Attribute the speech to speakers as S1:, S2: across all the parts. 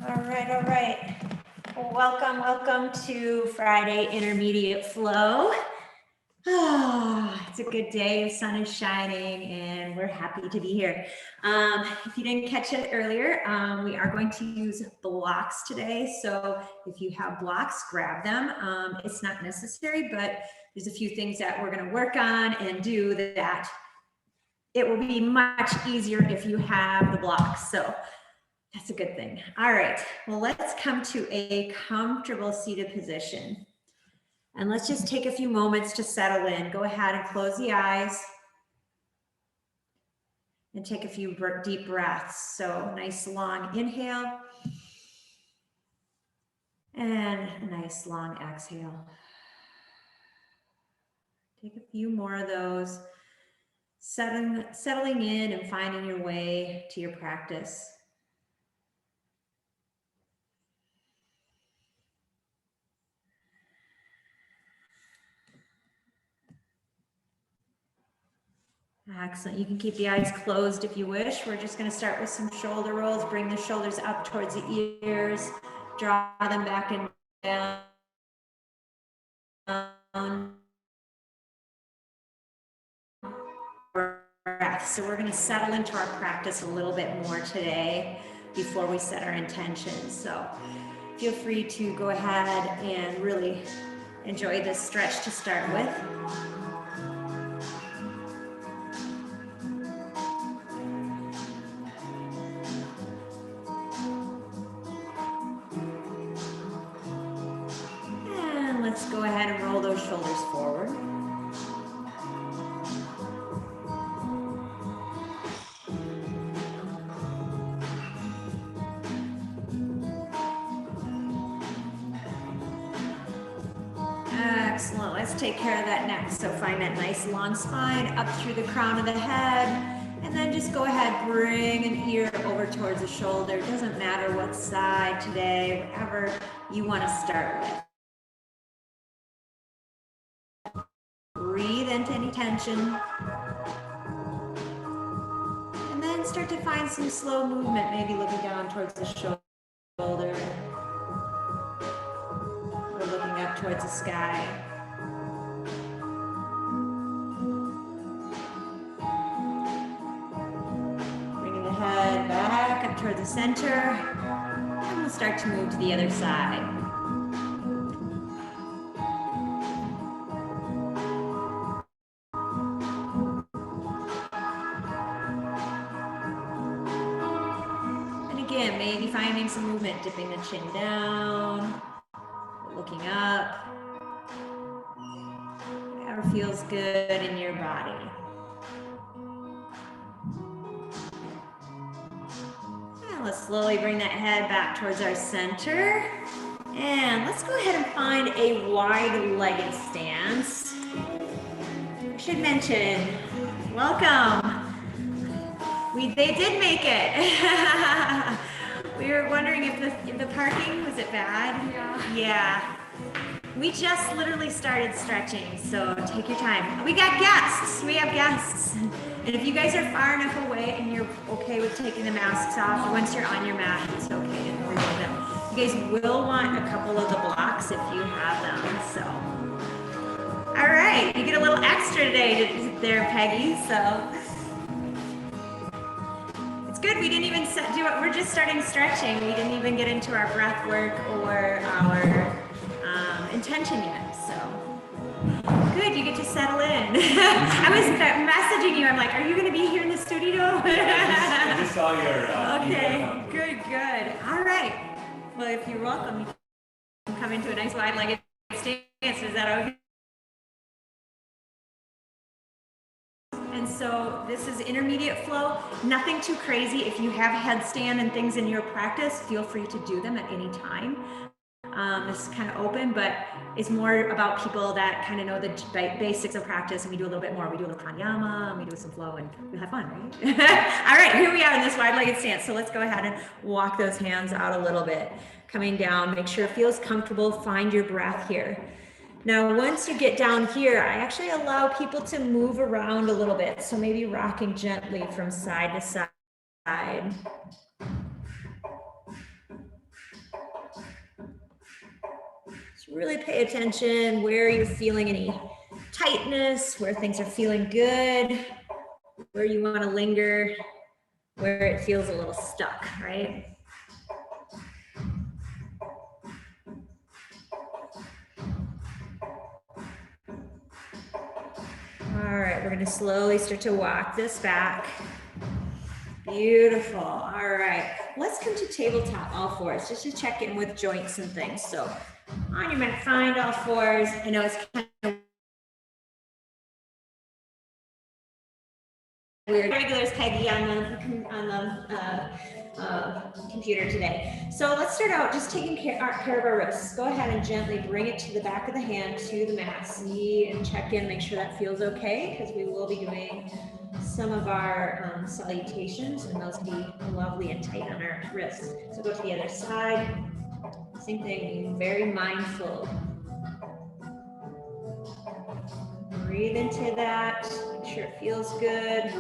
S1: All right. Welcome to Friday Intermediate Flow. It's a good day, the sun is shining, and we're happy to be here. If you didn't catch it earlier, we are going to use blocks today. So if you have blocks, grab them. It's not necessary, but there's a few things that we're going to work on and do that it will be much easier if you have the blocks. So that's a good thing. All right, well, let's come to a comfortable seated position. And let's just take a few moments to settle in. Go ahead and close the eyes. And take a few deep breaths. So nice long inhale. And a nice long exhale. Take a few more of those. Settling in and finding your way to your practice. Excellent. You can keep the eyes closed if you wish. We're just going to start with some shoulder rolls. Bring the shoulders up towards the ears. Draw them back and down. Breath. So we're going to settle into our practice a little bit more today before we set our intentions. So feel free to go ahead and really enjoy this stretch to start with. And let's go ahead and roll those shoulders forward. Excellent. Let's take care of that neck. So find that nice long spine up through the crown of the head. And then just go ahead, bring an ear over towards the shoulder. It doesn't matter what side today, whatever you want to start with. Breathe into any tension. And then start to find some slow movement, maybe looking down towards the shoulder. Or looking up towards the sky. Bringing the head back up towards the center. And we'll start to move to the other side. And again, maybe finding some movement, dipping the chin down. Looking up, whatever feels good in your body. And let's slowly bring that head back towards our center. And let's go ahead and find a wide-legged stance. I should mention, welcome. They did make it. We were wondering if the parking, was it bad? Yeah. We just literally started stretching, so take your time. We got guests. We have guests. And if you guys are far enough away and you're okay with taking the masks off, once you're on your mat, it's okay to remove them. You guys will want a couple of the blocks if you have them. So, all right, you get a little extra today there, Peggy. So. Good, we didn't even do it. We're just starting stretching. We didn't even get into our breath work or our intention yet. So good, you get to settle in. I was messaging you. I'm like, are you going to be here in the studio?
S2: I just saw your
S1: okay, good. All right. Well, if you're welcome, you can come into a nice wide-legged stance. Is that okay? And so this is intermediate flow, nothing too crazy. If you have headstand and things in your practice, feel free to do them at any time. This is kind of open, but it's more about people that kind of know the basics of practice, and we do a little bit more. We do a little pranayama, and we do some flow, and we have fun, right? All right, here we are in this wide-legged stance. So let's go ahead and walk those hands out a little bit. Coming down, make sure it feels comfortable. Find your breath here. Now, once you get down here, I actually allow people to move around a little bit. So maybe rocking gently from side to side. really pay attention where you're feeling any tightness, where things are feeling good, where you want to linger, where it feels a little stuck, right? All right, we're going to slowly start to walk this back. Beautiful. All right, let's come to tabletop all fours just to check in with joints and things. So on your mat, find all fours. I know it's kind of weird. Regulars Peggy on the computer today. So let's start out just taking care of our wrists. Go ahead and gently bring it to the back of the hand to the mat. See and check in, make sure that feels okay, because we will be doing some of our salutations, and those be lovely and tight on our wrists. So go to the other side. Same thing, being very mindful. Breathe into that, make sure it feels good.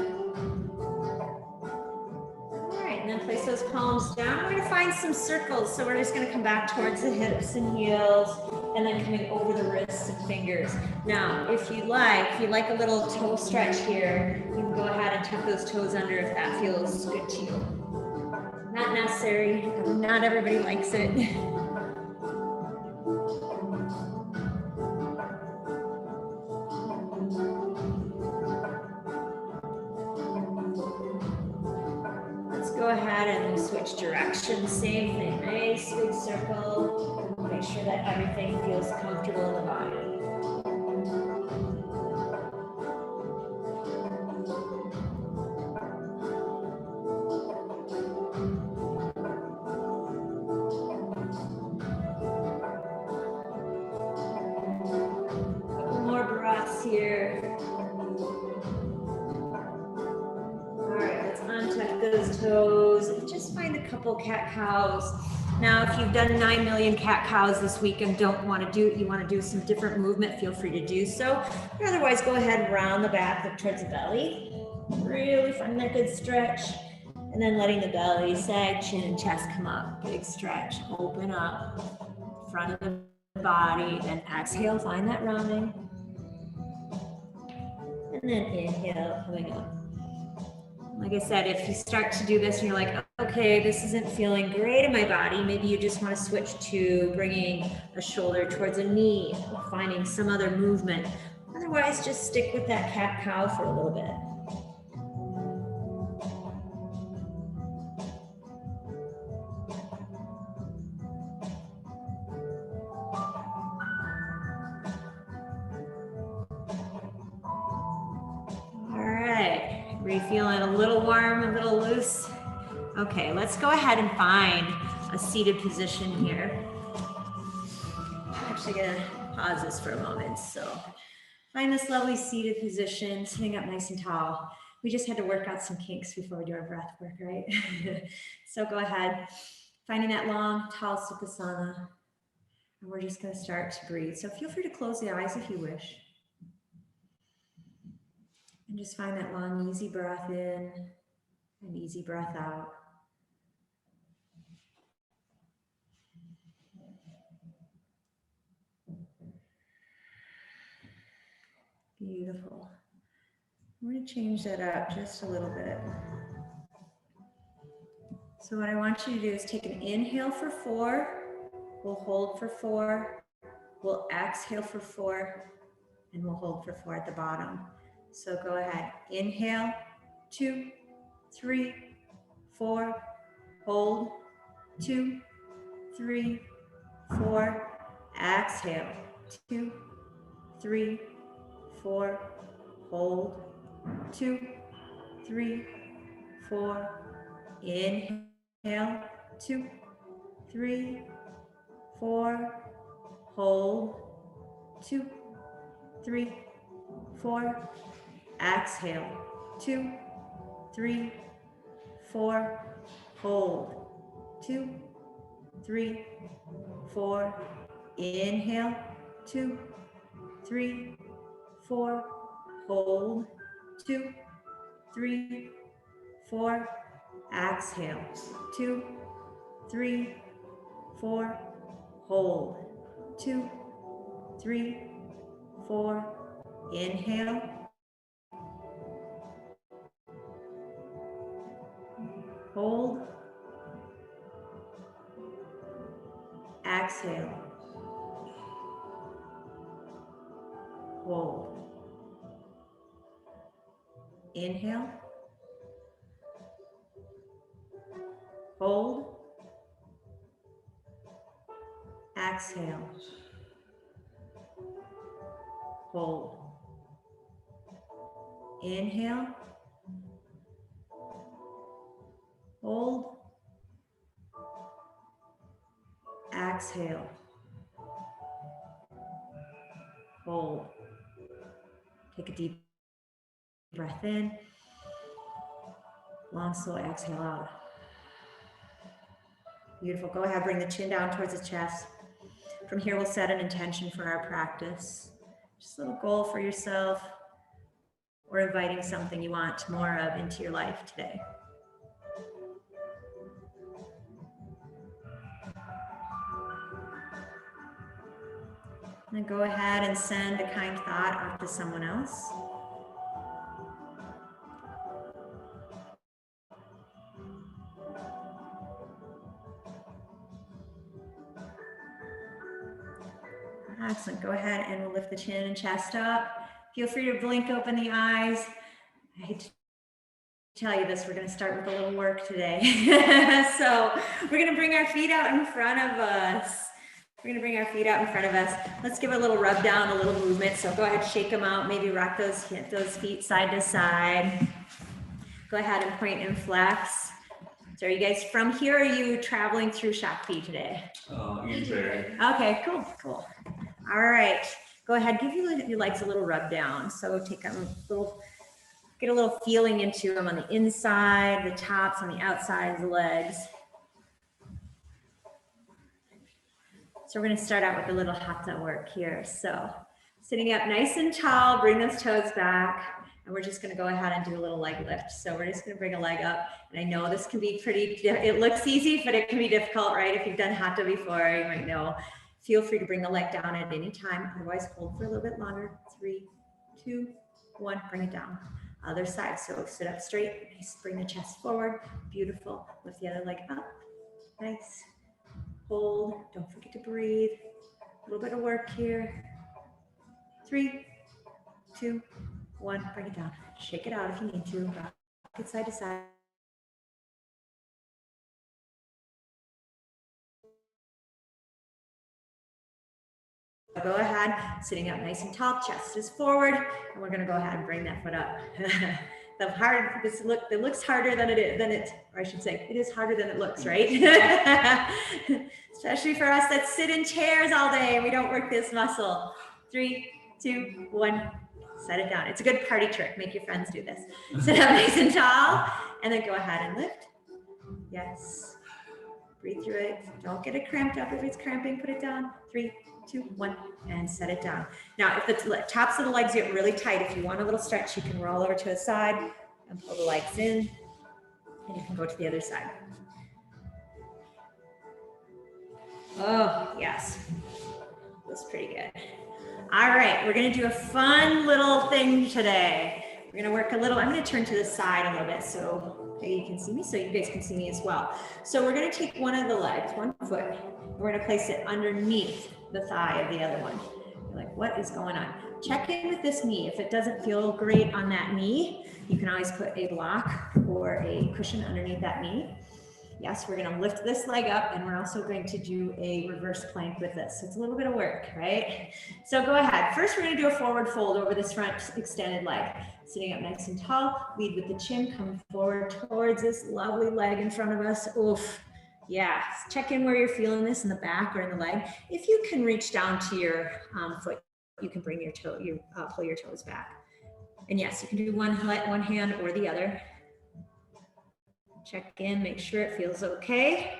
S1: All right, and then place those palms down. We're gonna find some circles. So we're just gonna come back towards the hips and heels, and then coming over the wrists and fingers. Now, if you like a little toe stretch here, you can go ahead and tuck those toes under if that feels good to you. Not necessary, not everybody likes it. Go ahead and switch directions. Same thing, nice big circle. Make sure that everything feels comfortable in the body. Couple more breaths here. Untuck those toes. Just find a couple cat cows. Now, if you've done 9 million cat cows this week and don't want to do, you want to do some different movement, feel free to do so. Or otherwise, go ahead and round the back, look towards the belly. Really find that good stretch. And then letting the belly sag, chin and chest come up. Big stretch, open up, front of the body, and exhale, find that rounding. And then inhale, coming up. Like I said, if you start to do this and you're like, okay, this isn't feeling great in my body, maybe you just want to switch to bringing a shoulder towards a knee or finding some other movement. Otherwise, just stick with that cat cow for a little bit. Are you feeling a little warm, a little loose? Okay, let's go ahead and find a seated position here. I'm actually gonna pause this for a moment. So find this lovely seated position, sitting up nice and tall. We just had to work out some kinks before we do our breath work, right? So go ahead, finding that long, tall Sukhasana. And we're just gonna start to breathe. So feel free to close the eyes if you wish. And just find that long, easy breath in and easy breath out. Beautiful. I'm going to change that up just a little bit. So what I want you to do is take an inhale for 4. We'll hold for 4. We'll exhale for 4. And we'll hold for 4 at the bottom. So go ahead. Inhale, 2, 3, 4. Hold, 2, 3, 4. Exhale, 2, 3, 4. Hold, 2, 3, 4. Inhale, 2, 3, 4. Hold, 2, 3, 4. Exhale, 2, 3, 4. Hold, 2, 3, 4. Inhale, 2, 3, 4. Hold, 2, 3, 4. Exhale, 2, 3, 4. Hold, 2, 3, 4, inhale. Hold. Exhale. Hold. Inhale. Hold. Exhale. Hold. Inhale. Hold. Exhale. Hold. Take a deep breath in. Long, slow exhale out. Beautiful. Go ahead, bring the chin down towards the chest. From here, we'll set an intention for our practice. Just a little goal for yourself, or inviting something you want more of into your life today. And then go ahead and send a kind thought off to someone else. Excellent. Go ahead and we'll lift the chin and chest up. Feel free to blink open the eyes. I hate to tell you this, we're going to start with a little work today. So we're going to bring our feet out in front of us. We're going to bring our feet out in front of us. Let's give a little rub down, a little movement. So go ahead, shake them out. Maybe rock those feet side to side. Go ahead and point and flex. So are you guys from here, or are you traveling through Shakti today? Okay, cool, cool. All right, go ahead, give your legs a little rub down. So take a little, get a little feeling into them on the inside, the tops, on the outside of the legs. So we're gonna start out with a little hatha work here. So sitting up nice and tall, bring those toes back, and we're just gonna go ahead and do a little leg lift. So we're just gonna bring a leg up, and I know this can be pretty, it looks easy, but it can be difficult, right? If you've done hatha before, you might know. Feel free to bring the leg down at any time, otherwise hold for a little bit longer. 3, 2, 1, bring it down. Other side, so sit up straight, nice, bring the chest forward, beautiful. Lift the other leg up, nice. Hold, don't forget to breathe. A little bit of work here. 3, 2, 1, bring it down. Shake it out if you need to, rock it side to side. Go ahead, sitting up nice and tall, chest is forward, and we're gonna go ahead and bring that foot up. It looks harder than or I should say, it is harder than it looks, right? Especially for us that sit in chairs all day and we don't work this muscle. 3, 2, 1, set it down. It's a good party trick. Make your friends do this. Sit up nice and tall, and then go ahead and lift. Yes. Breathe through it. Don't get it cramped up. If it's cramping, put it down. 3, 2, 1, and set it down. Now, if the tops of the legs get really tight, if you want a little stretch, you can roll over to the side and pull the legs in, and you can go to the other side. Oh, yes. That's pretty good. All right, we're gonna do a fun little thing today. We're gonna work a little, I'm gonna turn to the side a little bit so you can see me, so you guys can see me as well. So we're gonna take one of the legs, one foot, and we're gonna place it underneath the thigh of the other one. You're like, what is going on? Check in with this knee. If it doesn't feel great on that knee, you can always put a block or a cushion underneath that knee. Yes, we're gonna lift this leg up, and we're also going to do a reverse plank with this. So it's a little bit of work, right? So go ahead. First, we're gonna do a forward fold over this front extended leg. Sitting up nice and tall, lead with the chin, come forward towards this lovely leg in front of us. Oof, yeah. Check in where you're feeling this in the back or in the leg. If you can reach down to your foot, you can bring your toe, pull your toes back. And yes, you can do one hand or the other. Check in, make sure it feels okay.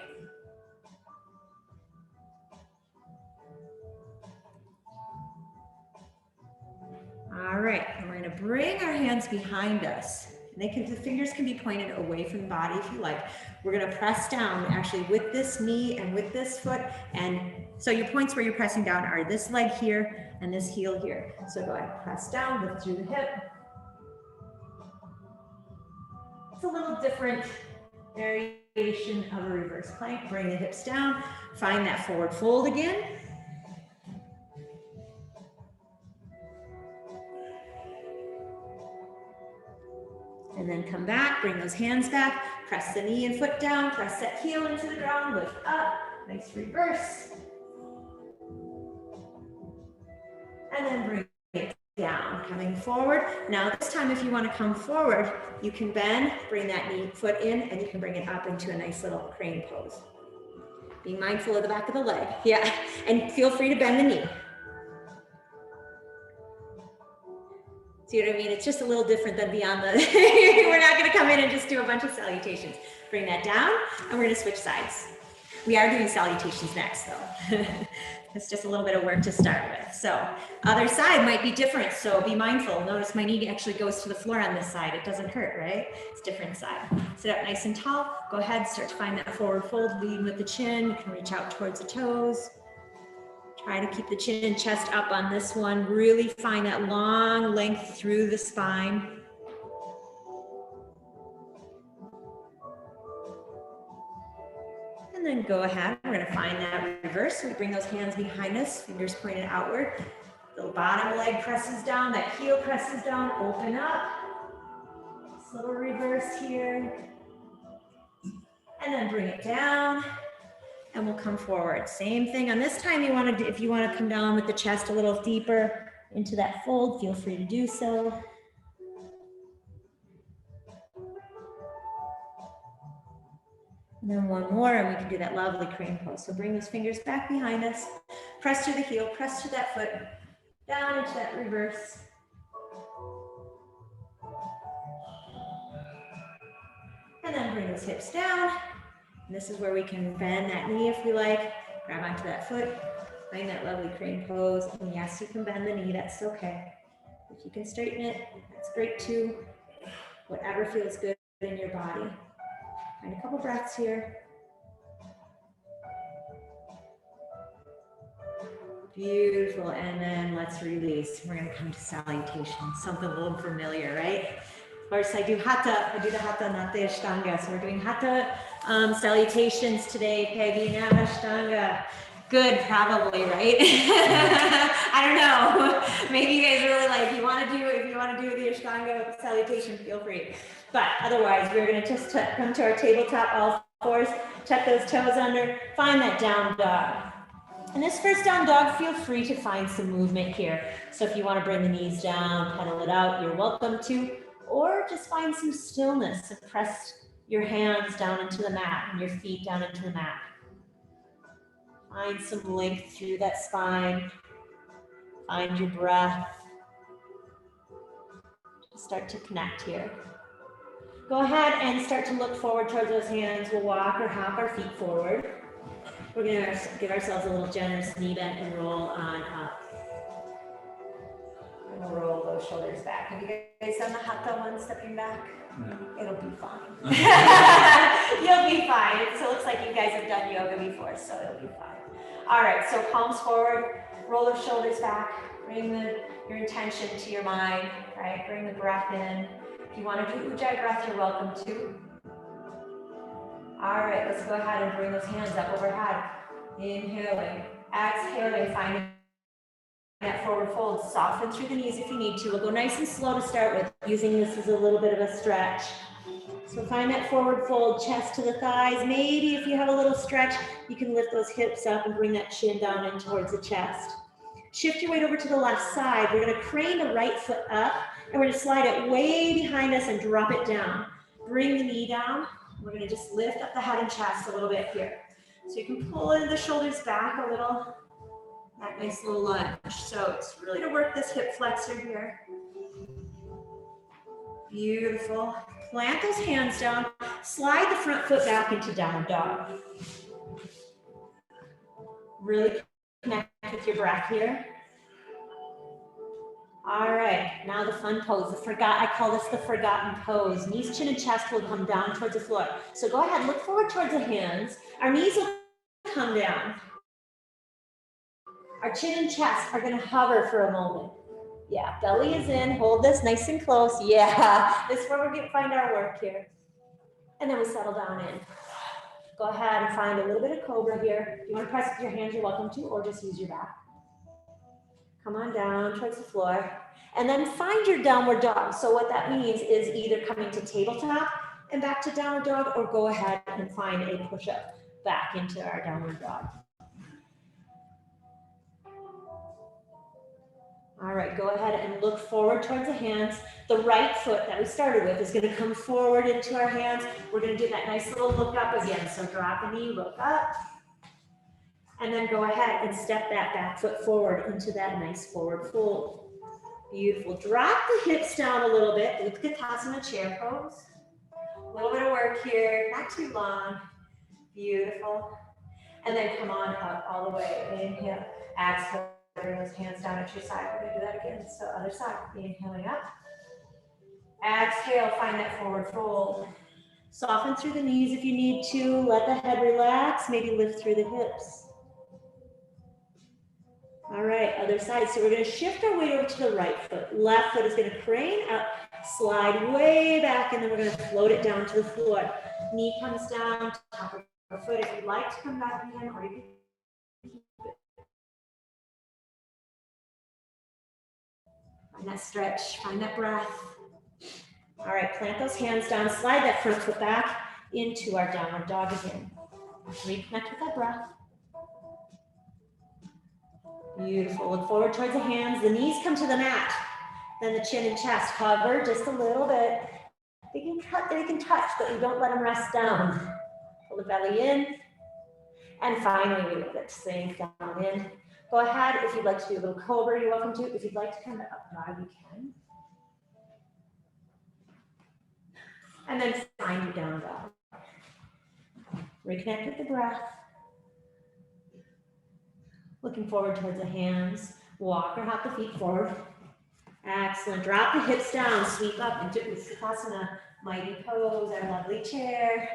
S1: All right, and we're gonna bring our hands behind us. And the fingers can be pointed away from the body if you like. We're gonna press down actually with this knee and with this foot. And so your points where you're pressing down are this leg here and this heel here. So go ahead, press down, lift through the hip. It's a little different variation of a reverse plank. Bring the hips down, find that forward fold again. And then come back, bring those hands back, press the knee and foot down, press that heel into the ground, lift up, nice reverse. And then bring it down, coming forward. Now this time if you want to come forward, you can bend, bring that knee, foot in, and you can bring it up into a nice little crane pose. Being mindful of the back of the leg, yeah, and feel free to bend the knee. See what I mean? It's just a little different than beyond the, we're not gonna come in and just do a bunch of salutations. Bring that down and we're gonna switch sides. We are doing salutations next though. It's just a little bit of work to start with. So other side might be different, so be mindful. Notice my knee actually goes to the floor on this side. It doesn't hurt, right? It's different side. Sit up nice and tall. Go ahead, start to find that forward fold, leading with the chin. You can reach out towards the toes. Try to keep the chin and chest up on this one. Really find that long length through the spine. And then go ahead, we're gonna find that reverse. So we bring those hands behind us, fingers pointed outward. The bottom leg presses down, that heel presses down, open up. This little reverse here. And then bring it down. And we'll come forward. Same thing on this time. You want to, if you want to come down with the chest a little deeper into that fold, feel free to do so. And then one more, and we can do that lovely crane pose. So bring those fingers back behind us, press to the heel, press to that foot, down into that reverse. And then bring those hips down. And this is where we can bend that knee if we like, grab onto that foot, find that lovely crane pose. And yes, you can bend the knee, that's okay. If you can straighten it, that's great too. Whatever feels good in your body. Find a couple breaths here. Beautiful, and then let's release. We're gonna come to salutation, something a little familiar, right? Of course, I do the hatha, not the ashtanga. So we're doing hatha salutations today, Peggy, not ashtanga. Good, probably, right? I don't know. Maybe you guys really like, if you want to do the ashtanga salutation, feel free. But otherwise, we're gonna just come to our tabletop, all fours, tuck those toes under, find that down dog. And this first down dog, feel free to find some movement here. So if you want to bring the knees down, pedal it out, you're welcome to, or just find some stillness and press your hands down into the mat and your feet down into the mat. Find some length through that spine. Find your breath. Start to connect here. Go ahead and start to look forward towards those hands. We'll walk or hop our feet forward. We're going to give ourselves a little generous knee bend and roll on up. And we'll roll those shoulders back. Have you guys done the hatha one, stepping back? No. It'll be fine. You'll be fine. So it looks like you guys have done yoga before, so it'll be fine. All right, so palms forward, roll those shoulders back. Bring your intention to your mind, right? Bring the breath in. If you want to do Ujjayi breath, you're welcome to. All right, let's go ahead and bring those hands up overhead. Inhaling, exhaling, finding that forward fold. Soften through the knees if you need to. We'll go nice and slow to start with, using this as a little bit of a stretch. So find that forward fold, chest to the thighs. Maybe if you have a little stretch, you can lift those hips up and bring that chin down in towards the chest. Shift your weight over to the left side. We're going to crane the right foot up, and we're going to slide it way behind us and drop it down. Bring the knee down. We're going to just lift up the head and chest a little bit here. So you can pull in the shoulders back a little. That nice little lunge. So it's really to work this hip flexor here. Beautiful. Plant those hands down. Slide the front foot back into down dog. Really connect with your breath here. All right, now the fun pose. I call this the forgotten pose. Knees, chin, and chest will come down towards the floor. So go ahead, look forward towards the hands. Our knees will come down. Our chin and chest are gonna hover for a moment. Yeah, belly is in, hold this nice and close. Yeah, this is where we're gonna find our work here. And then we settle down in. Go ahead and find a little bit of cobra here. If you wanna press with your hands, you're welcome to, or just use your back. Come on down towards the floor. And then find your downward dog. So what that means is either coming to tabletop and back to downward dog, or go ahead and find a push-up back into our downward dog. All right, go ahead and look forward towards the hands. The right foot that we started with is gonna come forward into our hands. We're gonna do that nice little look up again. So drop a knee, look up. And then go ahead and step that back foot forward into that nice forward fold. Beautiful. Drop the hips down a little bit with Utkatasana chair pose. A little bit of work here, not too long. Beautiful. And then come on up all the way. Inhale, exhale. Bring those hands down at your side. We're going to do that again. So other side. Inhaling up. Exhale, find that forward fold. Soften through the knees if you need to. Let the head relax. Maybe lift through the hips. All right, other side. So we're going to shift our weight over to the right foot. Left foot is going to crane up, slide way back, and then we're going to float it down to the floor. Knee comes down, top of the foot. If you'd like to come back again, or you can find that stretch, find that breath. All right, plant those hands down, slide that front foot back into our downward dog again. Reconnect with that breath. Beautiful, look forward towards the hands, the knees come to the mat. Then the chin and chest hover just a little bit. They can touch, but we don't let them rest down. Pull the belly in. And finally, we let it sink down in. Go ahead, if you'd like to do a little cobra, you're welcome to. If you'd like to come to up dog, you can. And then find your down dog. Reconnect with the breath. Looking forward towards the hands. Walk or hop the feet forward. Excellent. Drop the hips down. Sweep up into Utkatasana. Mighty pose, our lovely chair.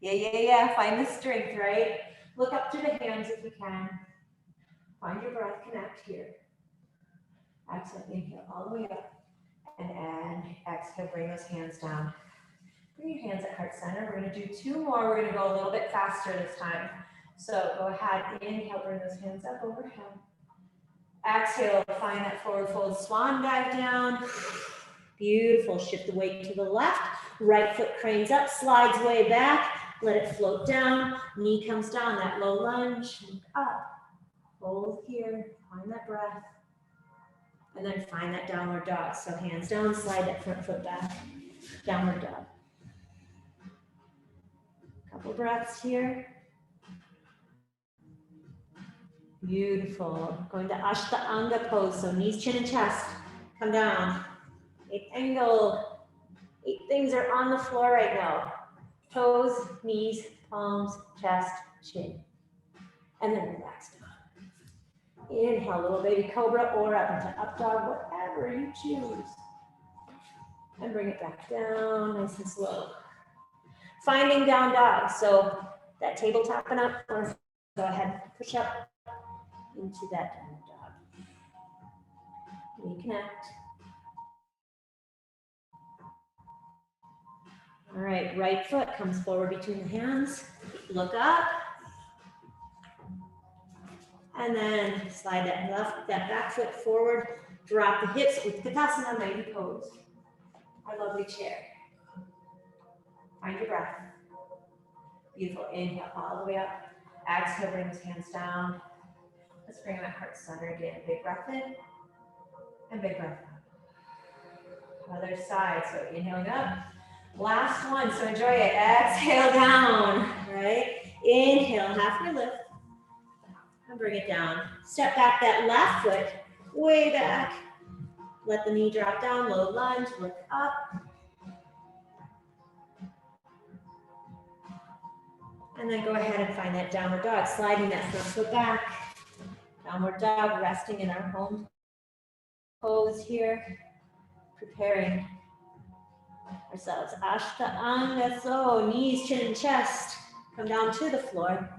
S1: Yeah. Find the strength, right? Look up to the hands if you can. Find your breath, connect here. Excellent. Inhale all the way up. And exhale, bring those hands down. Bring your hands at heart center. We're going to do two more. We're going to go a little bit faster this time. So go ahead, inhale, bring those hands up overhead. Exhale, find that forward fold, swan dive down. Beautiful, shift the weight to the left. Right foot cranes up, slides way back. Let it float down. Knee comes down, that low lunge. Up, hold here, find that breath. And then find that downward dog. So hands down, slide that front foot back. Downward dog. Couple breaths here. Beautiful. Going to Ashtanga pose. So knees, chin, and chest. Come down. 8th angle. 8 things are on the floor right now. Toes, knees, palms, chest, chin. And then relax down. Inhale, little baby cobra, or up into up dog, whatever you choose. And bring it back down, nice and slow. Finding down dog. So that tabletop and up, or go ahead, push up into that down dog. Reconnect. All right, right foot comes forward between the hands. Look up. And then slide that back foot forward. Drop the hips with Utkatasana, mighty pose. Our lovely chair. Find your breath. Beautiful. Inhale all the way up. Exhale, bring those hands down. Let's bring that heart center again. Big breath in and big breath out. Other side. So inhaling up. Last one. So enjoy it. Exhale down. Right? Inhale, halfway lift. And bring it down. Step back that left foot way back. Let the knee drop down. Low lunge. Look up. And then go ahead and find that downward dog. Sliding that front foot back. Downward dog, resting in our home pose here, preparing ourselves. Ashtanga, so knees, chin, and chest come down to the floor.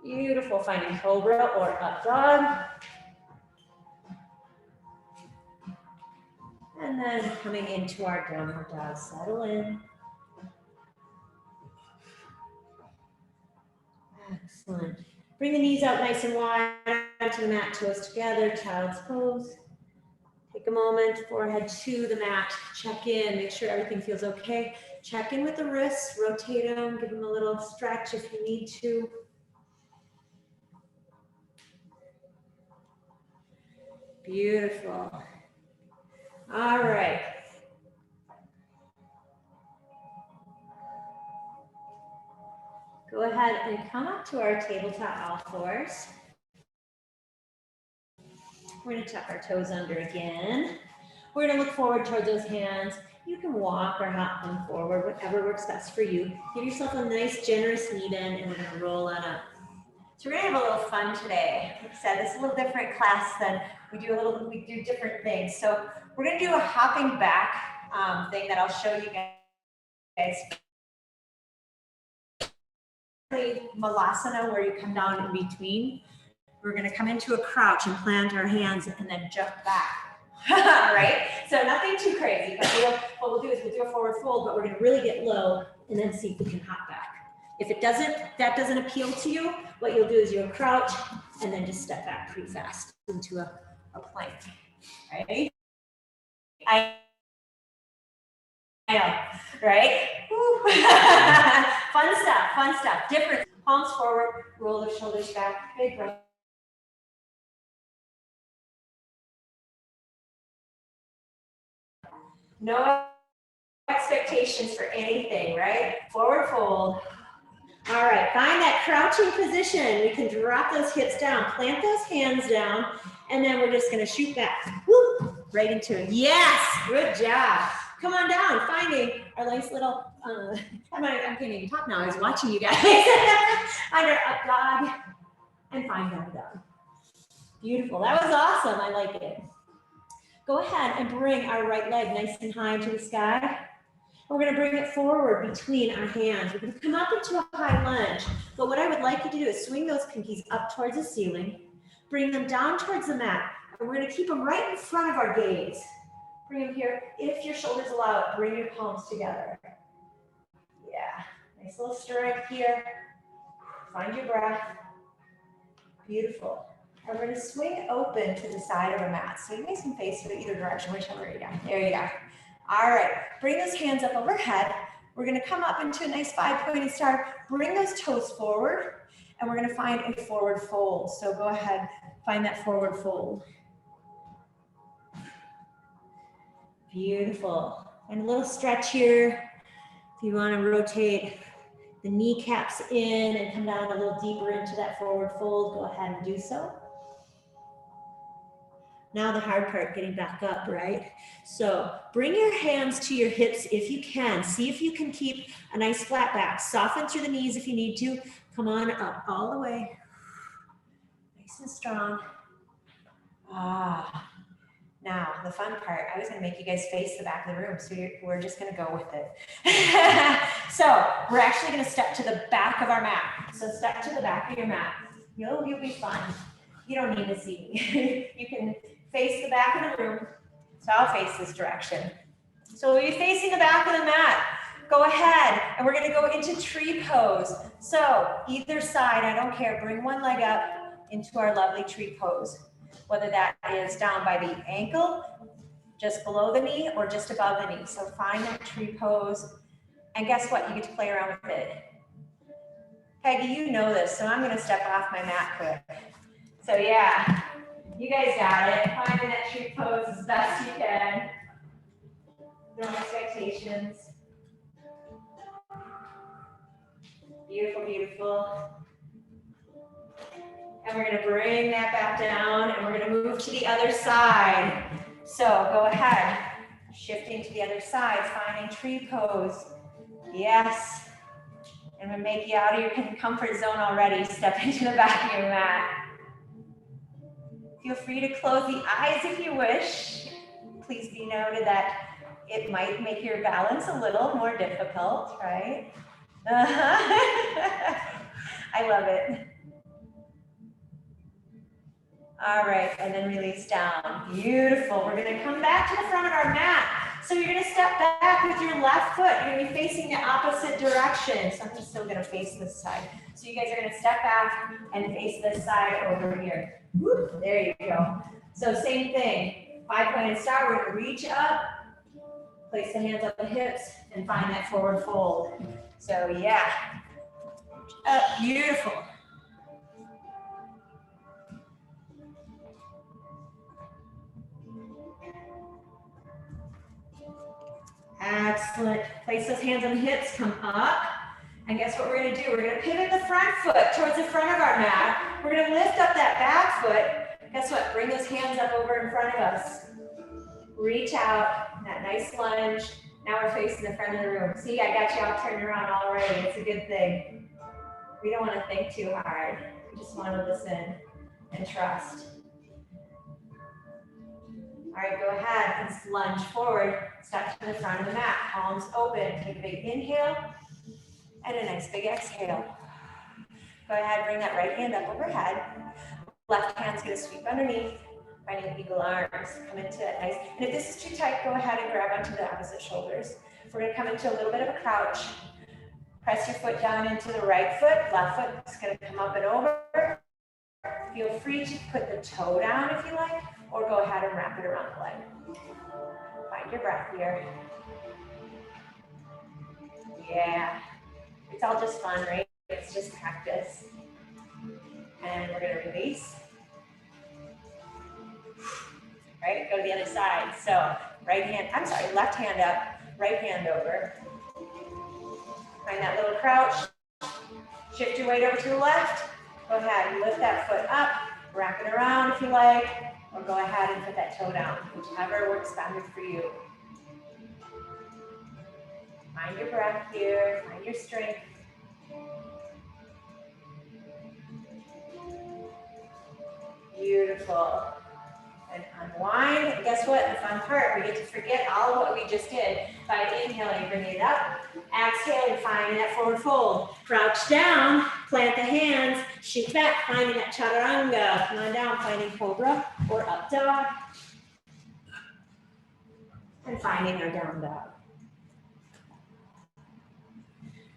S1: Beautiful, finding cobra or up dog. And then coming into our downward dog, settle in. Excellent. Bring the knees out nice and wide onto the mat, toes together, child's pose. Take a moment, forehead to the mat, check in, make sure everything feels okay. Check in with the wrists, rotate them, give them a little stretch if you need to. Beautiful. All right. Go ahead and come up to our tabletop all fours. We're going to tuck our toes under again. We're going to look forward towards those hands. You can walk or hop them forward, whatever works best for you. Give yourself a nice, generous knee bend, and we're going to roll on up. So we're going to have a little fun today. Like I said, this is a little different class than we do different things. So we're going to do a hopping back thing that I'll show you guys. Malasana, where you come down in between. We're going to come into a crouch and plant our hands and then jump back. Right? So nothing too crazy, but what we'll do is we'll do a forward fold, but we're going to really get low and then see if we can hop back. If that doesn't appeal to you, what you'll do is you'll crouch and then just step back pretty fast into a plank. Right? I know, right? Fun stuff. Different. Palms forward, roll the shoulders back, big breath. No expectations for anything, right? Forward fold. All right, find that crouching position. We can drop those hips down, plant those hands down, and then we're just gonna shoot back. Woo, right into it. Yes, good job. Come on down, finding our nice little, I can't even talk now, I was watching you guys. Under up dog, and find down dog. Beautiful, that was awesome, I like it. Go ahead and bring our right leg nice and high into the sky. We're gonna bring it forward between our hands. We're gonna come up into a high lunge, but what I would like you to do is swing those pinkies up towards the ceiling, bring them down towards the mat, and we're gonna keep them right in front of our gaze. Bring them here. If your shoulders allow it, bring your palms together. Yeah, nice little strength here. Find your breath. Beautiful. And we're gonna swing open to the side of a mat. So you guys can face it either direction, whichever you go. There you go. All right, bring those hands up overhead. We're gonna come up into a nice 5-pointed star. Bring those toes forward, and we're gonna find a forward fold. So go ahead, find that forward fold. Beautiful. And a little stretch here. If you want to rotate the kneecaps in and come down a little deeper into that forward fold, go ahead and do so. Now the hard part, getting back up, right? So bring your hands to your hips if you can. See if you can keep a nice flat back. Soften through the knees if you need to. Come on up all the way. Nice and strong. Ah. Now, the fun part, I was going to make you guys face the back of the room, so we're just going to go with it. So, we're actually going to step to the back of our mat. So, step to the back of your mat. You'll be fine. You don't need to see me. You can face the back of the room. So, I'll face this direction. So, we'll be facing the back of the mat. Go ahead, and we're going to go into tree pose. So, either side, I don't care, bring one leg up into our lovely tree pose. Whether that is down by the ankle, just below the knee, or just above the knee. So find that tree pose, and guess what? You get to play around with it. Peggy, you know this, so I'm gonna step off my mat quick. So yeah, you guys got it. Finding that tree pose as best you can. No expectations. Beautiful, beautiful. And we're gonna bring that back down, and we're gonna move to the other side. So go ahead, shifting to the other side, finding tree pose. Yes. And we'll make you out of your comfort zone already. Step into the back of your mat. Feel free to close the eyes if you wish. Please be noted that it might make your balance a little more difficult, right? I love it. All right, and then release down. Beautiful. We're gonna come back to the front of our mat. So you're gonna step back with your left foot. You're gonna be facing the opposite direction. So I'm just still gonna face this side. So you guys are gonna step back and face this side over here. Whoop, there you go. So same thing, 5-pointed star. We're gonna reach up, place the hands on the hips, and find that forward fold. So yeah, up, beautiful. Excellent. Place those hands on the hips, come up. And guess what we're gonna do? We're gonna pivot the front foot towards the front of our mat. We're gonna lift up that back foot. Guess what? Bring those hands up over in front of us. Reach out, that nice lunge. Now we're facing the front of the room. See, I got you all turned around already. It's a good thing. We don't wanna think too hard. We just wanna listen and trust. All right, go ahead and lunge forward, step to the front of the mat, palms open. Take a big inhale and a nice big exhale. Go ahead, bring that right hand up overhead. Left hand's gonna sweep underneath, finding eagle arms. Come into it nice. And if this is too tight, go ahead and grab onto the opposite shoulders. We're gonna come into a little bit of a crouch. Press your foot down into the right foot. Left foot is gonna come up and over. Feel free to put the toe down if you like, or go ahead and wrap it around the leg. Find your breath here. Yeah, it's all just fun, right? It's just practice. And we're gonna release. Right, go to the other side. So left hand up, right hand over. Find that little crouch. Shift your weight over to the left. Go ahead and lift that foot up, wrap it around if you like, or go ahead and put that toe down, whichever works better for you. Find your breath here, find your strength. Beautiful. And unwind. And guess what? The fun part, we get to forget all of what we just did. By inhaling, bring it up. Exhaling, finding that forward fold. Crouch down, plant the hands, shoot back, finding that chaturanga. Come on down, finding cobra or up dog. And finding our down dog.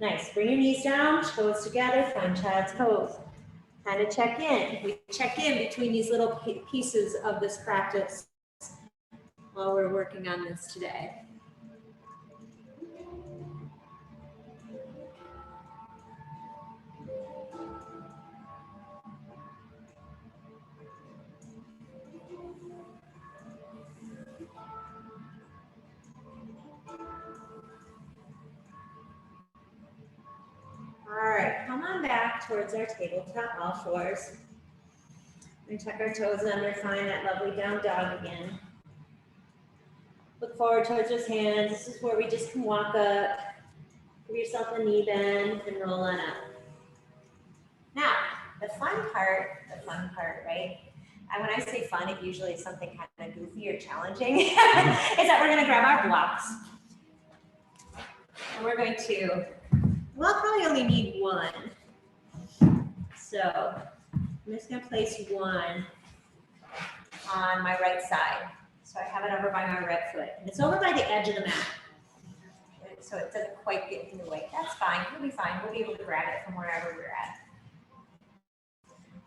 S1: Nice. Bring your knees down, toes together, find child's pose. Kind of check in. We check in between these little pieces of this practice while we're working on this today. All right, come on back towards our tabletop, all fours. And tuck our toes under, find that lovely down dog again. Look forward towards those hands. This is where we just can walk up. Give yourself a knee bend and roll on up. Now, the fun part, right? And when I say fun, it usually is something kind of goofy or challenging, is that we're gonna grab our blocks. And we're going to, we'll probably only need one. So I'm just gonna place one on my right side. So I have it over by my right foot. And it's over by the edge of the mat. So it doesn't quite get in the way. That's fine, we'll be fine. We'll be able to grab it from wherever we're at.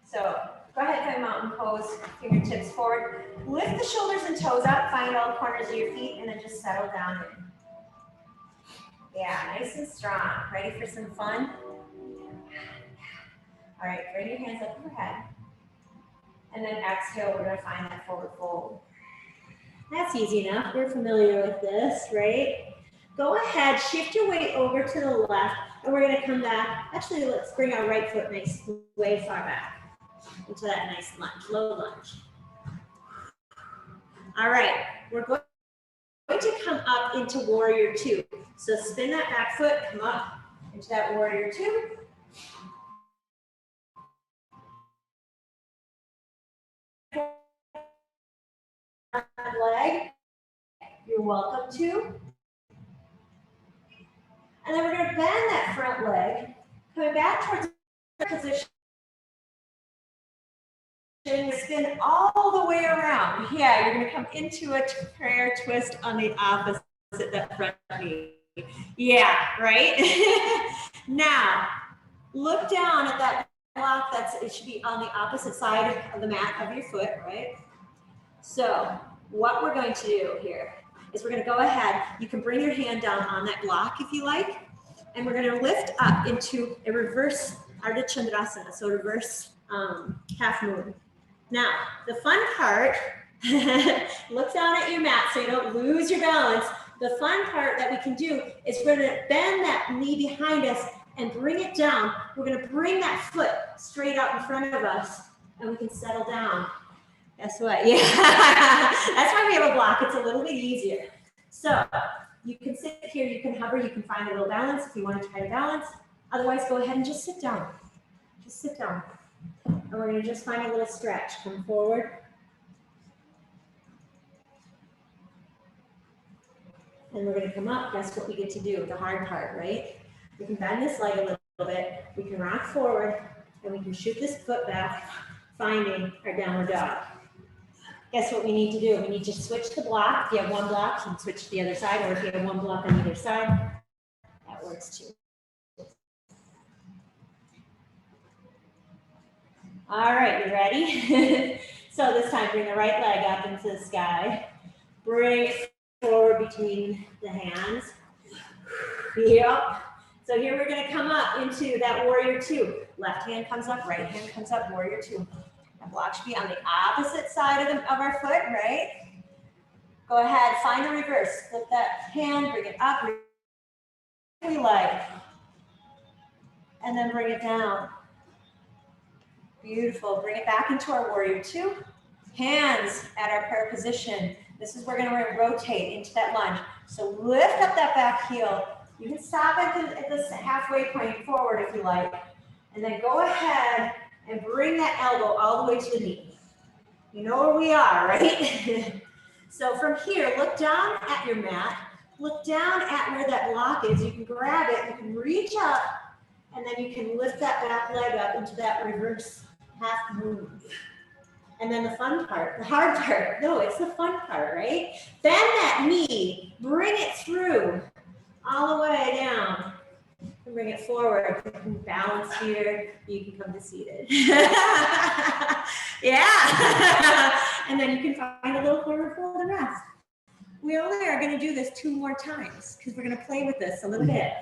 S1: So go ahead and find mountain pose, fingertips forward. Lift the shoulders and toes up, find all the corners of your feet, and then just settle down in. Yeah, nice and strong. Ready for some fun? All right, bring your hands up overhead. And then exhale, we're gonna find that forward fold. That's easy enough, we're familiar with this, right? Go ahead, shift your weight over to the left, and we're gonna come back. Actually, let's bring our right foot nice, way far back into that nice lunge, low lunge. All right, we're going to come up into warrior two. So spin that back foot, come up into that warrior two. You're welcome to. And then we're going to bend that front leg, coming back towards the position. Spin all the way around. Yeah, you're going to come into a prayer twist on the opposite, that front knee. Yeah, right? Now, look down at that block. It should be on the opposite side of the mat of your foot, right? So what we're going to do here is we're going to go ahead. You can bring your hand down on that block if you like. And we're going to lift up into a reverse Ardha Chandrasana, so reverse half moon. Now, the fun part, look down at your mat so you don't lose your balance. The fun part that we can do is we're going to bend that knee behind us and bring it down. We're going to bring that foot straight out in front of us and we can settle down. Guess what? Yeah, that's why we have a block. It's a little bit easier. So you can sit here, you can hover, you can find a little balance if you want to try to balance. Otherwise, go ahead and just sit down. Just sit down. And we're going to just find a little stretch. Come forward. And we're going to come up. That's what we get to do, the hard part, right? We can bend this leg a little bit. We can rock forward. And we can shoot this foot back, finding our downward dog. Guess what we need to do? We need to switch the block. If you have one block, you can switch to the other side. Or if you have one block on either side, that works too. All right, you ready? So this time, bring the right leg up into the sky. Bring it forward between the hands. Yep. So here we're going to come up into that warrior two. Left hand comes up, right hand comes up, warrior two. That block should be on the opposite side of our foot, right? Go ahead, find a reverse. Flip that hand, bring it up, we leg. And then bring it down. Beautiful. Bring it back into our warrior two. Hands at our prayer position. This is where we're going to rotate into that lunge. So lift up that back heel. You can stop at this halfway point forward if you like. And then go ahead and bring that elbow all the way to the knee. You know where we are, right? So from here, look down at your mat. Look down at where that block is. You can grab it. You can reach up. And then you can lift that back leg up into that reverse half moon. And then the fun part, the hard part, no, it's the fun part, right? Bend that knee, bring it through all the way down. And bring it forward. You can balance here, you can come to seated. Yeah. And then you can find a little corner for the rest. We only are going to do this 2 more times because we're going to play with this a little bit.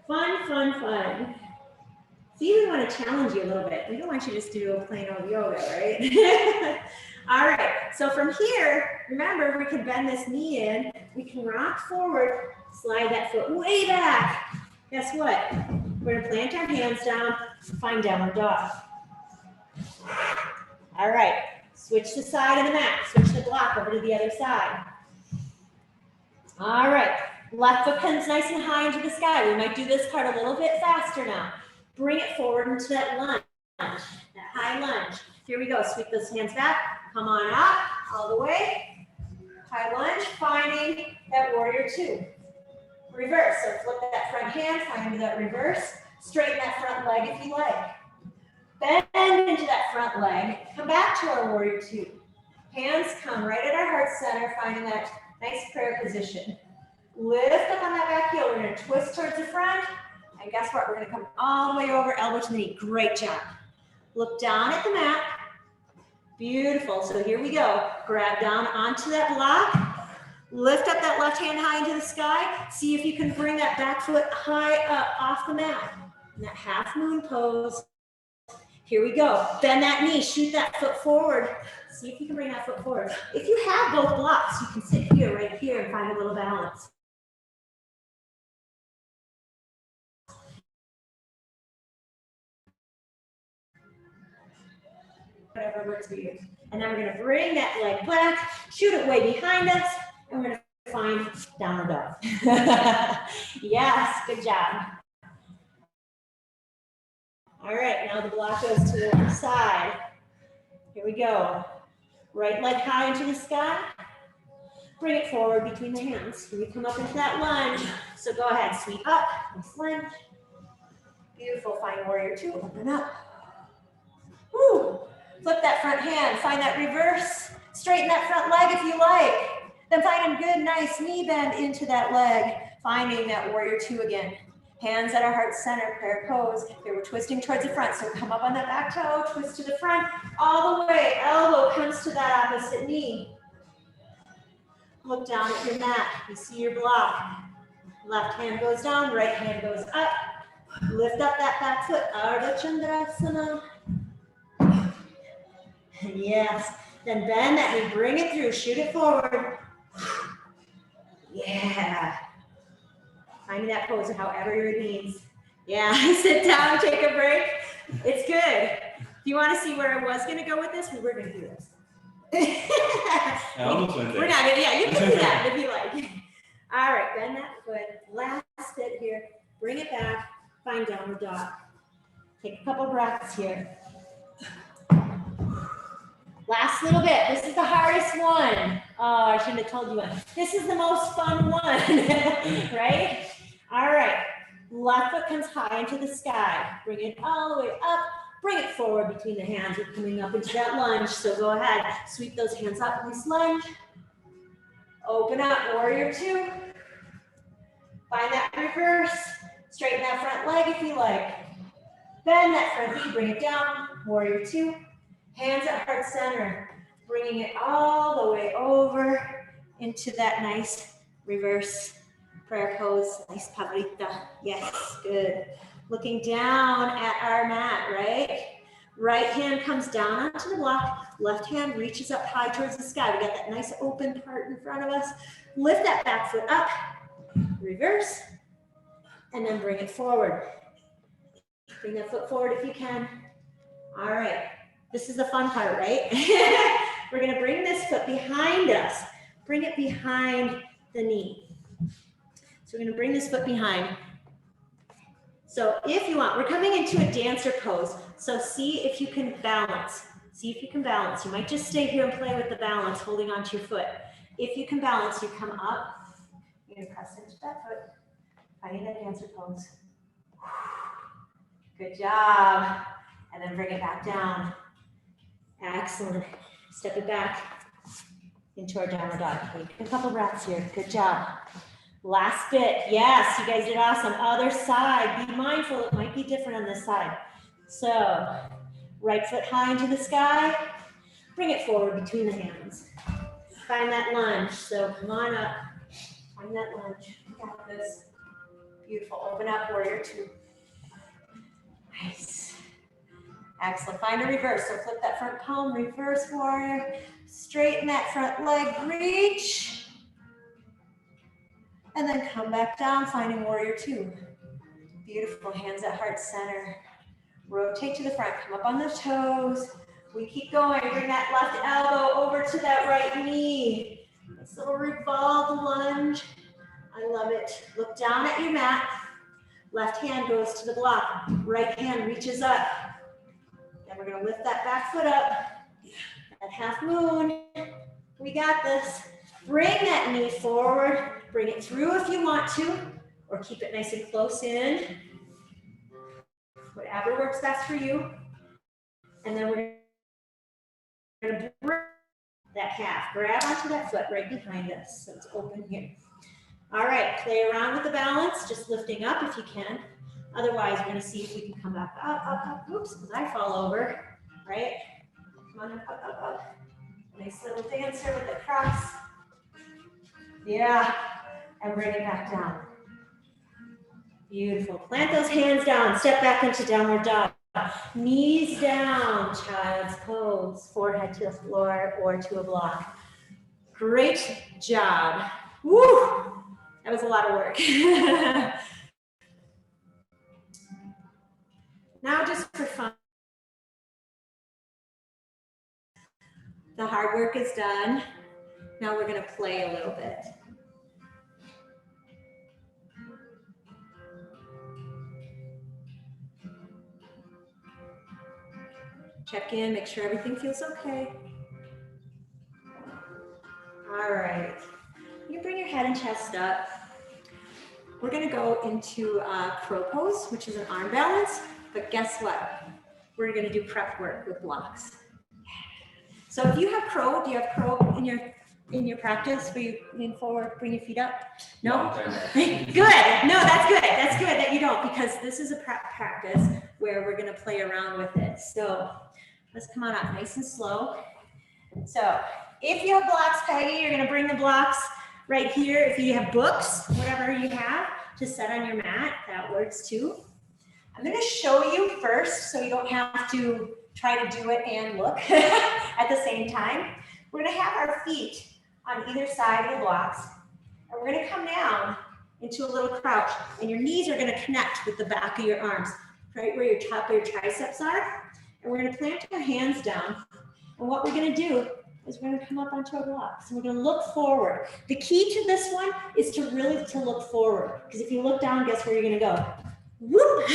S1: Fun, fun, fun. See, we want to challenge you a little bit. We don't want you just to do plain old yoga, right? All right, so from here, remember, we can bend this knee in. We can rock forward, slide that foot way back. Guess what? We're going to plant our hands down, find downward dog. All right, switch the side of the mat. Switch the block over to the other side. All right. Left foot comes nice and high into the sky. We might do this part a little bit faster now. Bring it forward into that lunge, that high lunge. Here we go. Sweep those hands back. Come on up all the way. High lunge, finding that warrior two. Reverse. So flip that front hand, find that reverse. Straighten that front leg if you like. Bend into that front leg. Come back to our warrior two. Hands come right at our heart center, finding that nice prayer position. Lift up on that back heel. We're going to twist towards the front. And guess what? We're going to come all the way over, elbow to the knee. Great job. Look down at the mat. Beautiful. So here we go. Grab down onto that block. Lift up that left hand high into the sky. See if you can bring that back foot high up off the mat. In that half moon pose. Here we go. Bend that knee. Shoot that foot forward. See if you can bring that foot forward. If you have both blocks, you can sit here, right here, and find a little balance. Whatever works for you. And then we're going to bring that leg back, shoot it way behind us, and we're going to find downward dog. Yes, good job. All right, now the block goes to the left side. Here we go. Right leg high into the sky. Bring it forward between the hands. Here we come up into that lunge. So go ahead, sweep up, nice lunge. Beautiful, find warrior two, open up. Woo. Flip that front hand, find that reverse. Straighten that front leg if you like. Then find a good, nice knee bend into that leg. Finding that warrior two again. Hands at our heart center, prayer pose. Here we're twisting towards the front. So come up on that back toe, twist to the front, all the way. Elbow comes to that opposite knee. Look down at your mat. You see your block. Left hand goes down, right hand goes up. Lift up that back foot, Ardha Chandrasana. Yes, then bend that knee, bring it through, shoot it forward. Yeah. Finding that pose however your needs. Yeah, sit down, take a break. It's good. If you want to see where I was going to go with this, we were going to do this.
S2: I almost went there.
S1: We're not going to, yeah, you can do that if you like. All right, bend that foot. Last bit here. Bring it back. Find downward dog. Take a couple breaths here. Last little bit. This is the hardest one. Oh, I shouldn't have told you one. This is the most fun one, right? All right. Left foot comes high into the sky. Bring it all the way up. Bring it forward between the hands. We're coming up into that lunge. So go ahead. Sweep those hands up. Nice lunge. Open up. Warrior two. Find that reverse. Straighten that front leg if you like. Bend that front knee. Bring it down. Warrior two. Hands at heart center, bringing it all the way over into that nice reverse prayer pose. Nice pavarita. Yes, good. Looking down at our mat, right? Right hand comes down onto the block. Left hand reaches up high towards the sky. We got that nice open part in front of us. Lift that back foot up, reverse, and then bring it forward. Bring that foot forward if you can. All right. This is the fun part, right? We're going to bring this foot behind us. Bring it behind the knee. So we're going to bring this foot behind. So if you want, we're coming into a dancer pose. So see if you can balance. See if you can balance. You might just stay here and play with the balance, holding onto your foot. If you can balance, you come up. You're going to press into that foot. Finding that dancer pose. Good job. And then bring it back down. Excellent. Step it back into our downward dog. Take a couple breaths here. Good job. Last bit. Yes, you guys did awesome. Other side. Be mindful. It might be different on this side. So, right foot high into the sky. Bring it forward between the hands. Find that lunge. So, come on up. Find that lunge. You got this. Beautiful. Open up, warrior two. Nice. Excellent. Find a reverse. So flip that front palm, reverse warrior. Straighten that front leg, reach. And then come back down, finding warrior two. Beautiful. Hands at heart center. Rotate to the front. Come up on the toes. We keep going. Bring that left elbow over to that right knee. This little revolved lunge. I love it. Look down at your mat. Left hand goes to the block. Right hand reaches up. And we're going to lift that back foot up. That half moon. We got this. Bring that knee forward. Bring it through if you want to, or keep it nice and close in. Whatever works best for you. And then we're going to bring that half. Grab onto that foot right behind us. So it's open here. All right, play around with the balance, just lifting up if you can. Otherwise, we're going to see if we can come back up, up, up. Oops, because I fall over, right? Come on, up, up, up, up. Nice little dancer with the cross. Yeah, and bring it back down. Beautiful. Plant those hands down. Step back into downward dog. Knees down, child's pose. Forehead to the floor or to a block. Great job. Woo! That was a lot of work. Now just for fun. The hard work is done. Now we're going to play a little bit. Check in, make sure everything feels okay. All right. head and chest up. We're gonna go into crow pose, which is an arm balance, but guess what? We're gonna do prep work with blocks. So if you have crow, do you have crow in your practice where you lean forward, bring your feet up? No? Good. No, that's good. That's good that you don't, because this is a practice where we're gonna play around with it. So let's come on up nice and slow. So if you have blocks, Peggy, you're gonna bring the blocks right here. If you have books, whatever you have, to set on your mat, that works too. I'm gonna show you first so you don't have to try to do it and look at the same time. We're gonna have our feet on either side of the blocks, and we're gonna come down into a little crouch, and your knees are gonna connect with the back of your arms, right where your top of your triceps are. And we're gonna plant our hands down, and what we're gonna do is we're gonna come up onto our blocks, and we're gonna look forward. The key to this one is to really look forward, because if you look down, guess where you're gonna go? Whoop!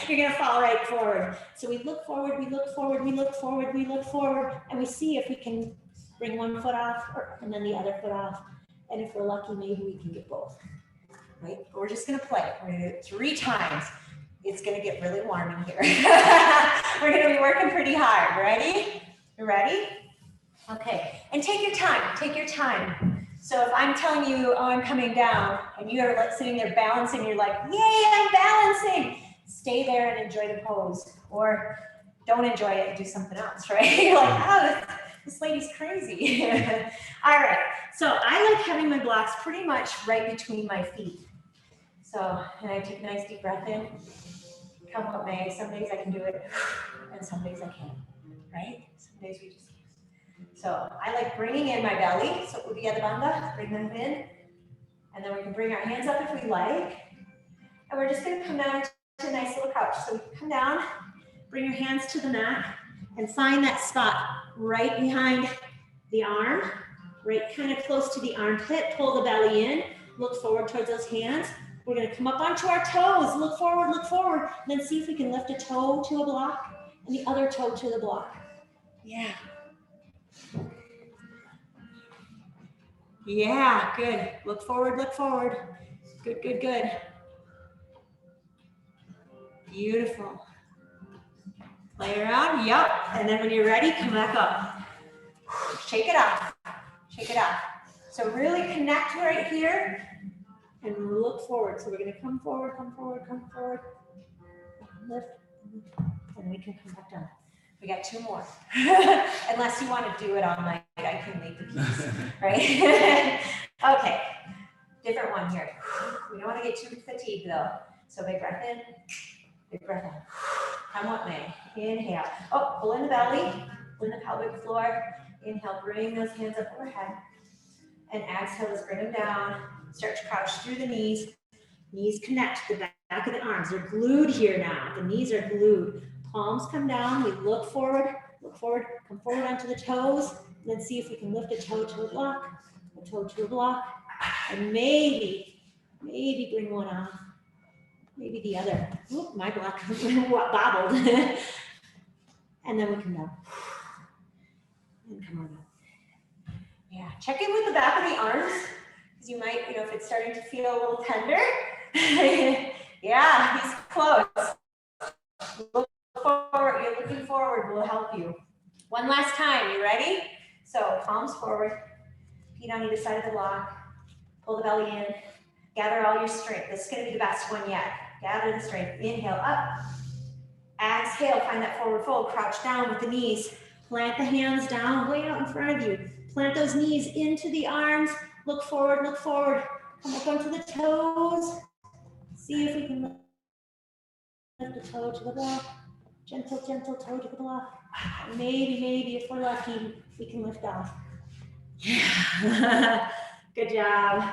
S1: You're gonna fall right forward. So we look forward, we look forward, we look forward, we look forward, and we see if we can bring one foot off and then the other foot off. And if we're lucky, maybe we can get both, right? But we're just gonna play. We're gonna do it 3 times. It's gonna get really warm in here. We're gonna be working pretty hard. Ready? You ready? Okay, and take your time, take your time. So if I'm telling you, oh, I'm coming down, and you are like sitting there balancing, you're like, yay, I'm balancing. Stay there and enjoy the pose, or don't enjoy it and do something else, right? You're like, oh, this lady's crazy. All right, so I like having my blocks pretty much right between my feet. So, and I take a nice deep breath in, come what may. Some days I can do it, and some days I can't, right? Some days we just can't. So I like bringing in my belly, so udia de banda, bring them in, and then we can bring our hands up if we like, and we're just gonna come down to a nice little couch. So we can come down, bring your hands to the mat, and find that spot right behind the arm, right kind of close to the armpit, pull the belly in, look forward towards those hands. We're gonna come up onto our toes, look forward, and then see if we can lift a toe to a block and the other toe to the block. Yeah. Yeah, good. Look forward, look forward. Good, good, good. Beautiful. Play around, yep. And then when you're ready, come back up. Shake it off, shake it off. So really connect right here and look forward. So we're gonna come forward, lift, and we can come back down. We got 2 more. Unless you want to do it all night, I can leave the keys, right? Okay, different one here. We don't want to get too fatigued though. So big breath in, big breath out. Come what may. Inhale. Oh, pull in the belly, pull in the pelvic floor. Inhale, bring those hands up overhead. And exhale, let's bring them down. Start to crouch through the knees. Knees connect to the back of the arms. They're glued here now. The knees are glued. Palms come down. We look forward, come forward onto the toes. And then see if we can lift a toe to a block, a toe to a block. And maybe bring one off. Maybe the other. Oop, my block bobbled. And then we come down. And come on up. Yeah, check in with the back of the arms. Because you might, if it's starting to feel a little tender. Yeah, he's close. Look forward, you're looking forward, will help you. One last time, you ready? So palms forward, feet on either side of the block, pull the belly in, gather all your strength. This is gonna be the best one yet. Gather the strength, inhale up, exhale, find that forward fold, crouch down with the knees, plant the hands down way out in front of you, plant those knees into the arms, look forward, come up onto the toes, see if we can lift the toe to the block, gentle toe to the block. Maybe if we're lucky, we can lift off. Yeah, good job.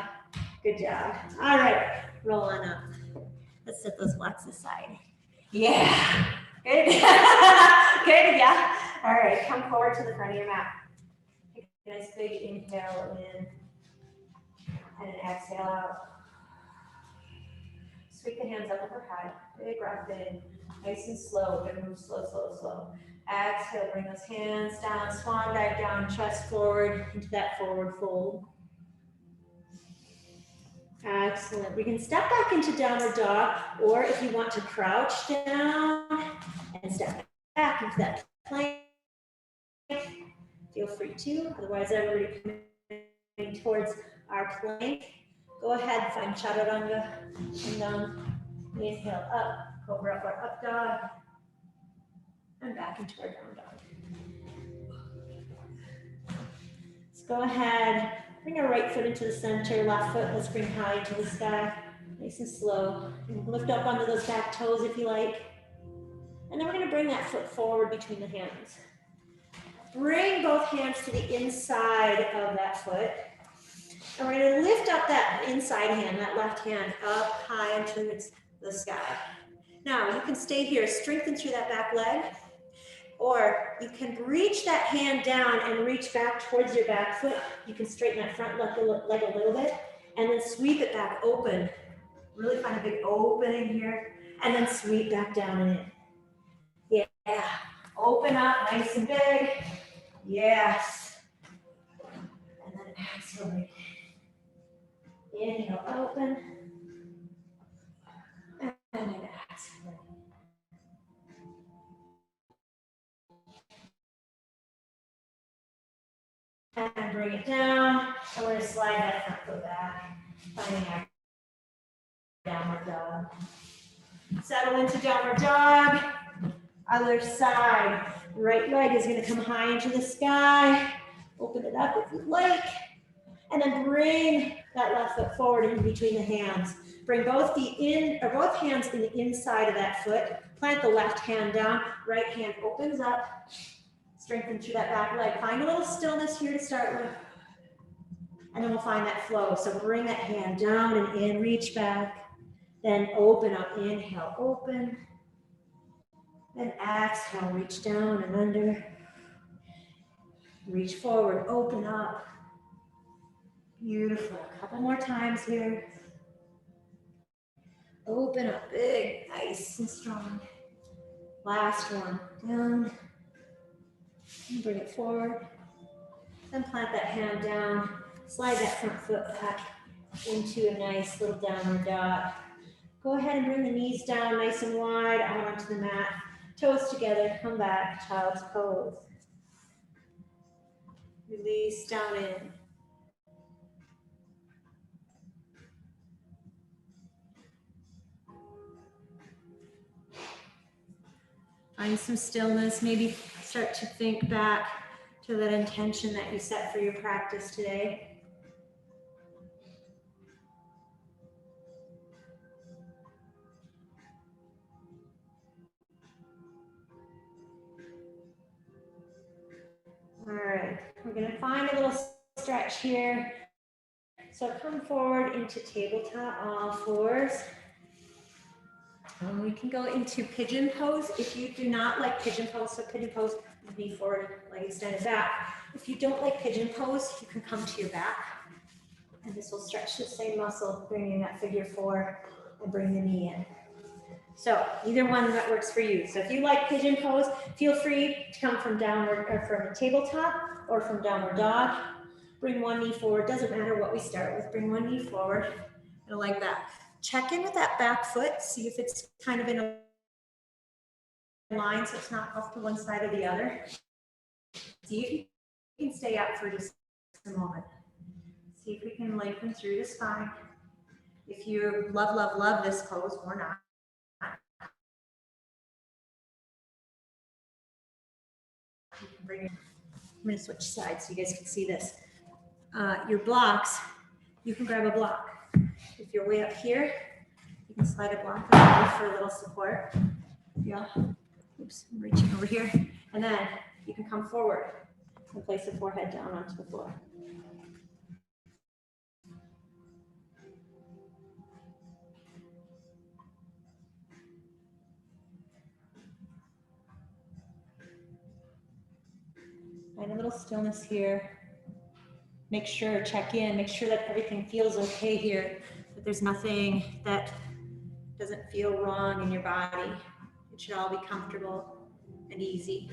S1: All right, roll on up. Let's set those blocks aside. Yeah, good, good, yeah. All right, come forward to the front of your mat. Take a nice big inhale in, and an exhale out. Sweep the hands up overhead, big breath in, nice and slow. We're gonna move slow. Exhale, bring those hands down, swan dive down, chest forward into that forward fold. Excellent. We can step back into downward dog, or if you want to crouch down and step back into that plank, feel free to. Otherwise, everybody coming towards our plank. Go ahead, find chaturanga and down. Inhale up, cobra or up dog, and back into our down dog. Let's go ahead, bring our right foot into the center, left foot, let's bring high into the sky, nice and slow. And lift up onto those back toes if you like. And then we're gonna bring that foot forward between the hands. Bring both hands to the inside of that foot. And we're gonna lift up that inside hand, that left hand, up high into the sky. Now, you can stay here, strengthen through that back leg, or you can reach that hand down and reach back towards your back foot. You can straighten that front leg a little bit, and then sweep it back open. Really find a big opening here, and then sweep back down and in. Yeah, open up nice and big. Yes. And then exhale. Inhale, open. And then exhale. And bring it down. And we're going to slide that front foot back, finding our downward dog. Settle into downward dog. Other side. Right leg is going to come high into the sky. Open it up if you'd like. And then bring that left foot forward in between the hands. Bring both hands in the inside of that foot. Plant the left hand down. Right hand opens up. Strengthen through that back leg. Find a little stillness here to start with. And then we'll find that flow. So bring that hand down and in, reach back. Then open up, inhale, open. Then exhale, reach down and under. Reach forward, open up. Beautiful. A couple more times here. Open up big, nice and strong. Last one, down. And bring it forward. Then plant that hand down. Slide that front foot back into a nice little downward dog. Go ahead and bring the knees down nice and wide out onto the mat. Toes together, come back, child's pose. Release down in. Find some stillness, maybe start to think back to that intention that you set for your practice today. All right, we're gonna find a little stretch here. So come forward into tabletop, all fours. We can go into pigeon pose. If you do not like pigeon pose, so pigeon pose, knee forward, leg extended back. If you don't like pigeon pose, you can come to your back. And this will stretch the same muscle, bringing that figure four and bring the knee in. So either one that works for you. So if you like pigeon pose, feel free to come from downward or from a tabletop or from downward dog. Bring one knee forward. Doesn't matter what we start with. Bring one knee forward and a leg back. Check in with that back foot. See if it's kind of in a line so it's not off to one side or the other. See if you can stay up for just a moment. See if we can lengthen through the spine. If you love this pose or not. I'm going to switch sides so you guys can see this. Your blocks, you can grab a block. If you're way up here, you can slide a block underneath for a little support. Yeah. Oops, I'm reaching over here. And then you can come forward and place the forehead down onto the floor. Find a little stillness here. Make sure, check in, make sure that everything feels okay here, that there's nothing that doesn't feel wrong in your body. It should all be comfortable and easy.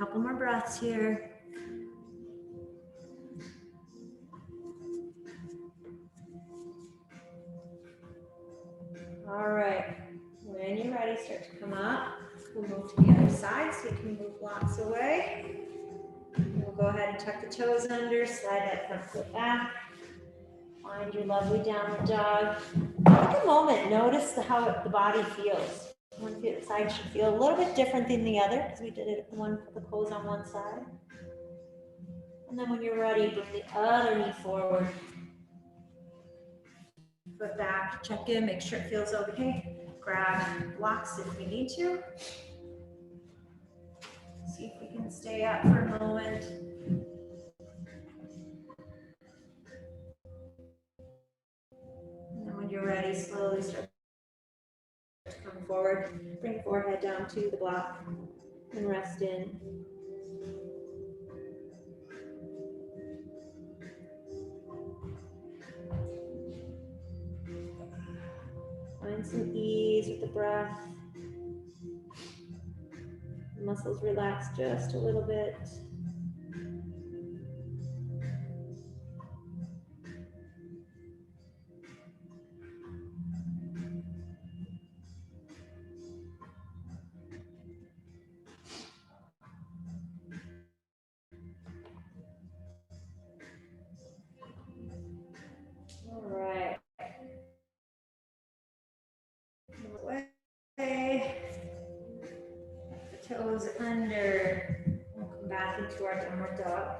S1: couple more breaths here. All right, when you're ready, start to come up. We'll move to the other side so you can move blocks away. We'll go ahead and tuck the toes under, slide that front foot back. Find your lovely downward dog. Take a moment, notice how the body feels. One side should feel a little bit different than the other because we did it the pose on one side. And then when you're ready, bring the other knee forward. Foot back, check in, make sure it feels okay. Grab blocks if we need to. See if we can stay up for a moment. And then when you're ready, slowly start to come forward. Bring forehead down to the block and rest in. Find some ease with the breath. The muscles relax just a little bit. All right. Away. The toes under. We'll come back into our downward dog.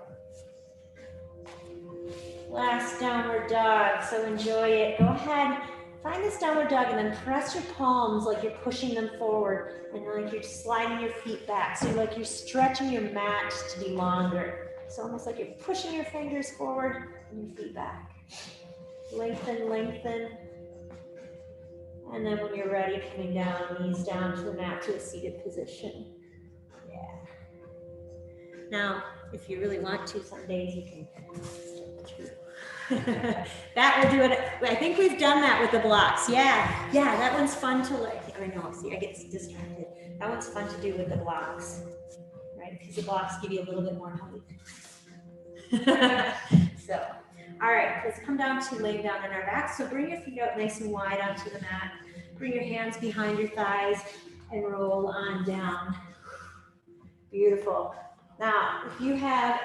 S1: Last downward dog, so enjoy it. Go ahead, find this downward dog and then press your palms like you're pushing them forward and like you're sliding your feet back. So like you're stretching your mat to be longer. So almost like you're pushing your fingers forward and your feet back. Lengthen, lengthen. And then when you're ready, coming down, knees down to the mat to a seated position. Yeah. Now, if you really want to, some days you can that will do it. I think we've done that with the blocks. Yeah, that one's fun to like. I know, see, I get distracted. That one's fun to do with the blocks, right? Because the blocks give you a little bit more height. So, all right, let's come down to laying down on our back. So bring your feet out nice and wide onto the mat. Bring your hands behind your thighs and roll on down. Beautiful. Now, if you have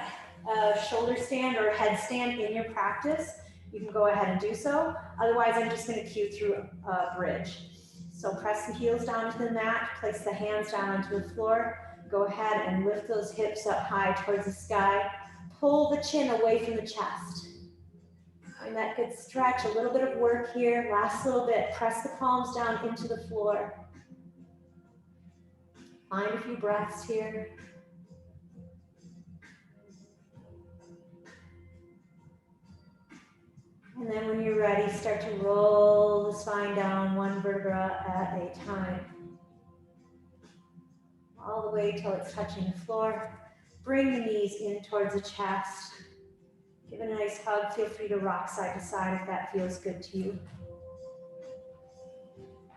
S1: a shoulder stand or a headstand in your practice, you can go ahead and do so. Otherwise, I'm just going to cue through a bridge. So press the heels down to the mat, place the hands down onto the floor. Go ahead and lift those hips up high towards the sky. Pull the chin away from the chest. Find that good stretch, a little bit of work here. Last little bit. Press the palms down into the floor. Find a few breaths here. And then when you're ready, start to roll the spine down one vertebra at a time. All the way till it's touching the floor. Bring the knees in towards the chest. Give it a nice hug. Feel free to rock side to side if that feels good to you.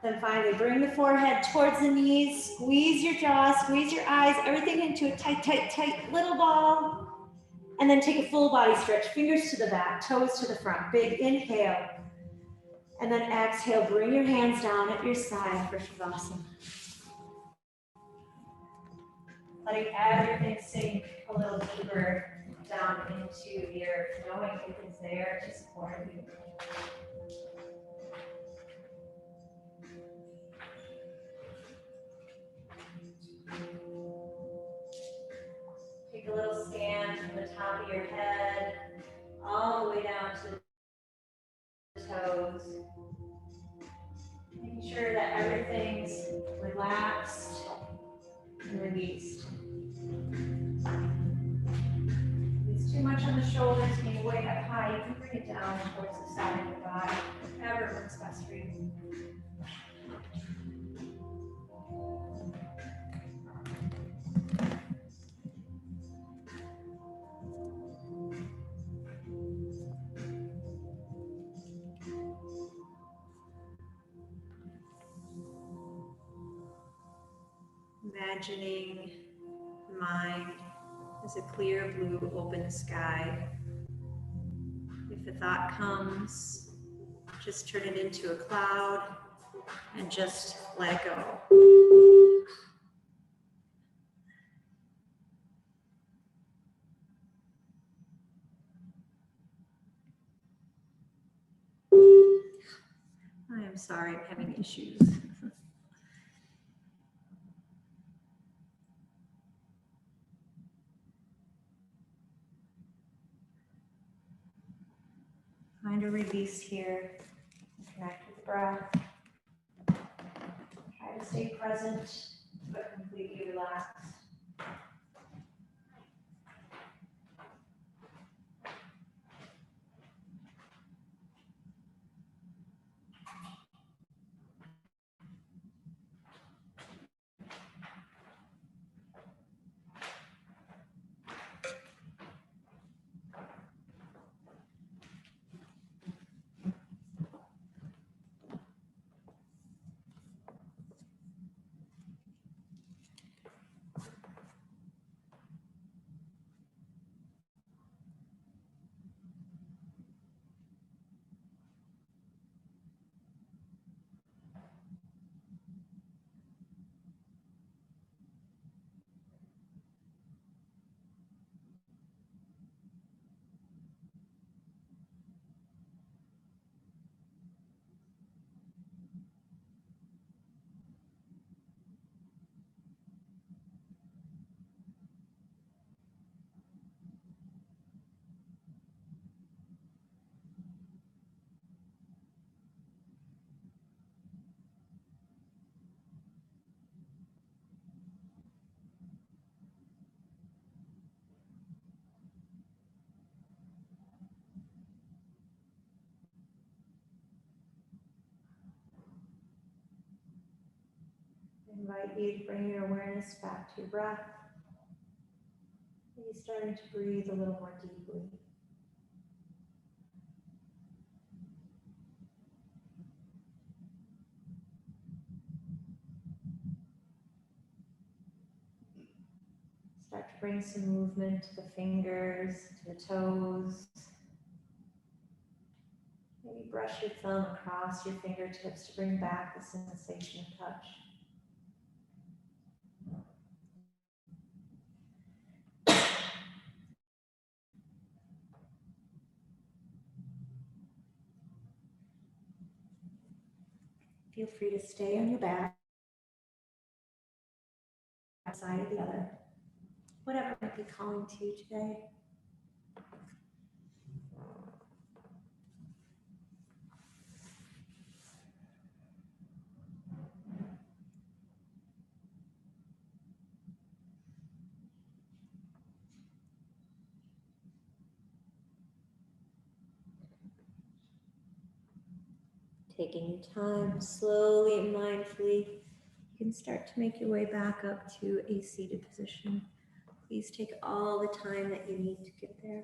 S1: Then finally, bring the forehead towards the knees. Squeeze your jaw, squeeze your eyes, everything into a tight, tight, tight little ball. And then take a full body stretch, fingers to the back, toes to the front. Big inhale. And then exhale, bring your hands down at your side for Shavasana. Letting everything sink a little deeper down into the earth, knowing it is there to support you. Take a little scan from the top of your head, all the way down to the toes. Making sure that everything's relaxed and released. If it's too much on the shoulders, when you way up high, you can bring it down towards the side of your body, whatever works best for you. Imagining your mind as a clear blue open sky. If a thought comes, just turn it into a cloud and just let it go. I am sorry, I'm having issues. Find a release here. Connect with the breath. Try to stay present, but completely relaxed. I invite you to bring your awareness back to your breath. Maybe starting to breathe a little more deeply. Start to bring some movement to the fingers, to the toes. Maybe brush your thumb across your fingertips to bring back the sensation of touch. Feel free to stay on your back, side of the other, whatever might be calling to you today. Taking your time, slowly and mindfully, you can start to make your way back up to a seated position. Please take all the time that you need to get there.